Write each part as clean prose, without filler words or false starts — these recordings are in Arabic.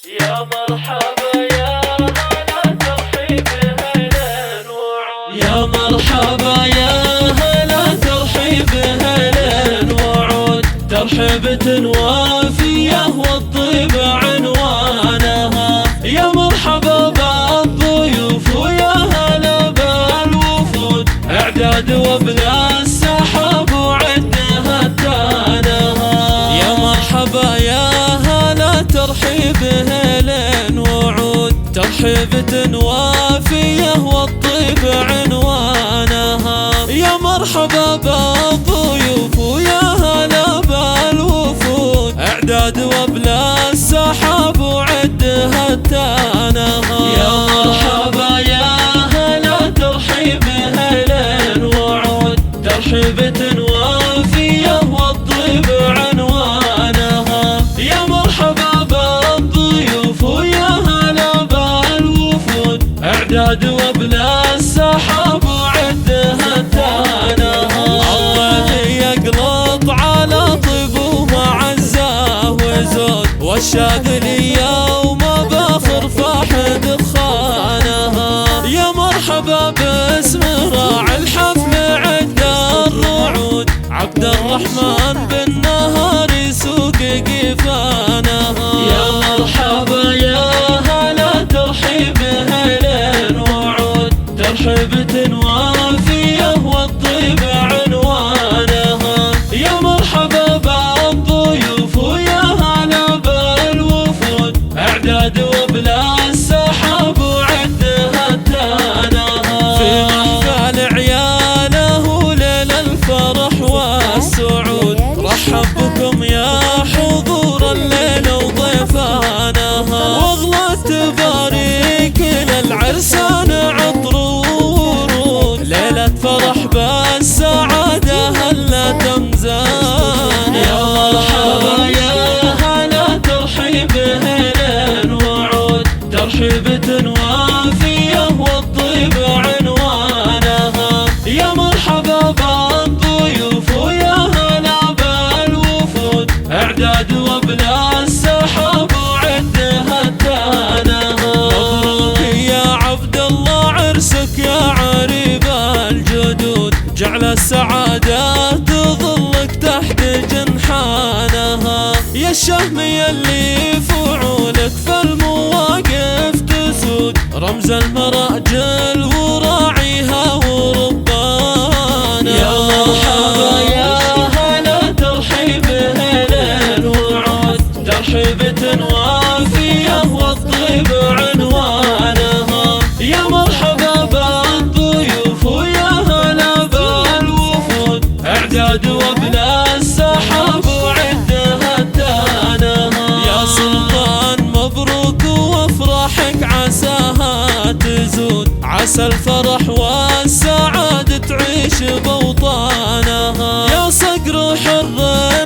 يا مرحبا يا هلا ترحيب هلا وعود. يا مرحبا يا هلا ترحيب هلا وعود. ترحيبة وافية والطيب عنوانها. يا مرحبا بالضيوف ويا هلا بالوفود. اعداد وبلا السحاب وعدها تانها. يا مرحبا يا هلا ترحيب هلا وعود. ترحيبة وافية والطيب عنوانها. يا مرحبا بالضيوف ويا هلا بالوفود. اعداد وبلا السحاب وعدها تانها. يا مرحبا يا هلا ترحيب هلا وعود. ترحيبة وافية والطيب عنوانها. يا مرحبا بالضيوف ويا هلا بالوفود. اعداد وبلا السحاب وعدها تانها. الله يقلط على طيب ومعزه وزود. والشاغل يوم باخر فاحد خانها. يا مرحبا باسم راعي الحفل عد الرعود. عبد الرحمن بالنهار يسوق قفانها. يا مرحبا يا هلا ترحيب هلا وعود. ترحيبة وافية والطيب عنوانها. يا مرحبا بالضيوف ويا هلا بالوفود. اعداد وبلا السحاب وعدها تانها. في محفل عياله ليل الفرح والسعود. رحب بكم يا حضور الليل وضيفانها. واغلى تباريك للعرسان عطر ورود. ليلة فرح بالسعادة هلا تمزان. يا مرحبا يا هلا ترحيب هلا وعود. ترحيبة وافية والطيب عنوانها. يا مرحبا بالضيوف ويا هلا بالوفود. اعداد وبلا السحاب وعدها تانها. مبروك يا عبد الله عرسك يا عريب الجدود. جعل السعادة تظلك تحت جنحانها. يا الشهم يلي فعولك في المواقف تسود. رمز المراجل وراعيها وربانها. يا مرحبا يا هلا ترحيب هلا وعود. ترحيبة وافية والطيب عنوانها. يا مرحبا بالضيوف ويا هلا بالوفود. اعداد وبلا السحاب وعدها تانها. يا سلطان مبروك وافراحك عساها تزود. عسى الفرح والسعادة تعيش بوطانها. يا صقر حر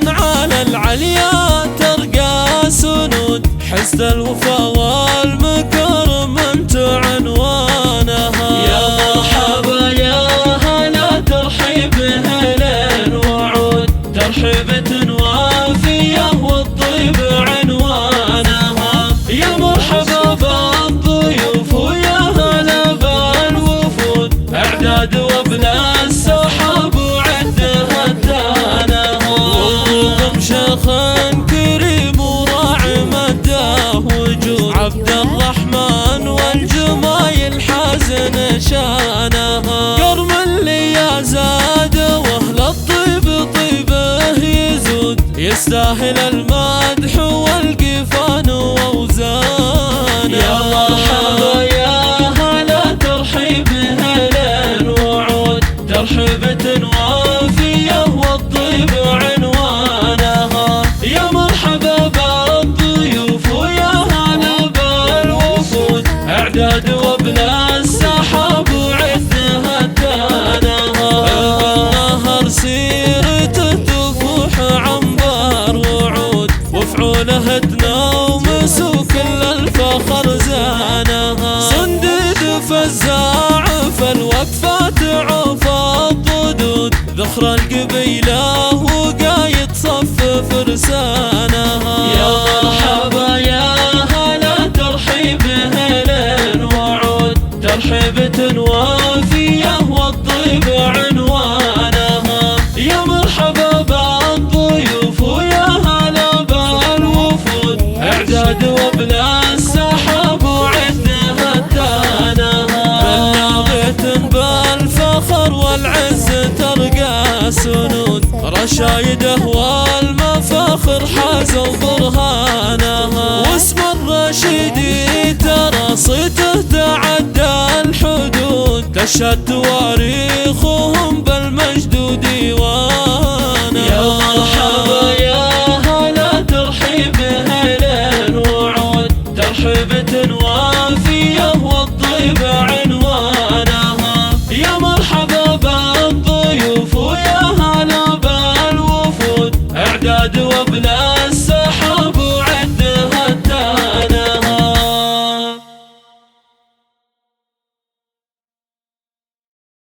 على العليا ترقى سنود. حسن الوفا والمكرم انت عنوانها. يا مرحبا يا هلا ترحيب هلا وعود. ترحيبة وافية والطيب عنوانها. يا مرحبا بالضيوف ويا هلا بالوفود. اعداد وبلا السحاب وعدها تانها. وضوء شيخ كريم وراعي مده وجود. عبد الرحمن والجمايل حازن شانها. قرم اللي يا زاد واهل الطيب طيبه يزود. يستاهل المدح والقفان واوزانها. يا مرحبا يا هلا ترحيب هلا وعود. ترحيبة وافية والطيب عنوانها. يا مرحبا بالضيوف ويا هلا بالوفود. اعداد وبلا السحاب وعدها تانها. النهر سيرته تفوح عنبر وعود. وفعوله تنوم كل الفخر زانها. صنديد فزاع فالوقفات عوف الضدود. ذخر القبيلة وقايد صف فرسانها. يا مرحبا يا هلا رشاد وبلا السحاب وعدها التانها بلغت بالفخر والعز ترقى سنود رشايده والمفاخر حازوا برهانها واسم الرشيد ترى صيته تعدى الحدود تشهد تواريخهم بالمجد ديوانا يا مرحبا يا هلا ترحيب هلال وعود ترحيب وافي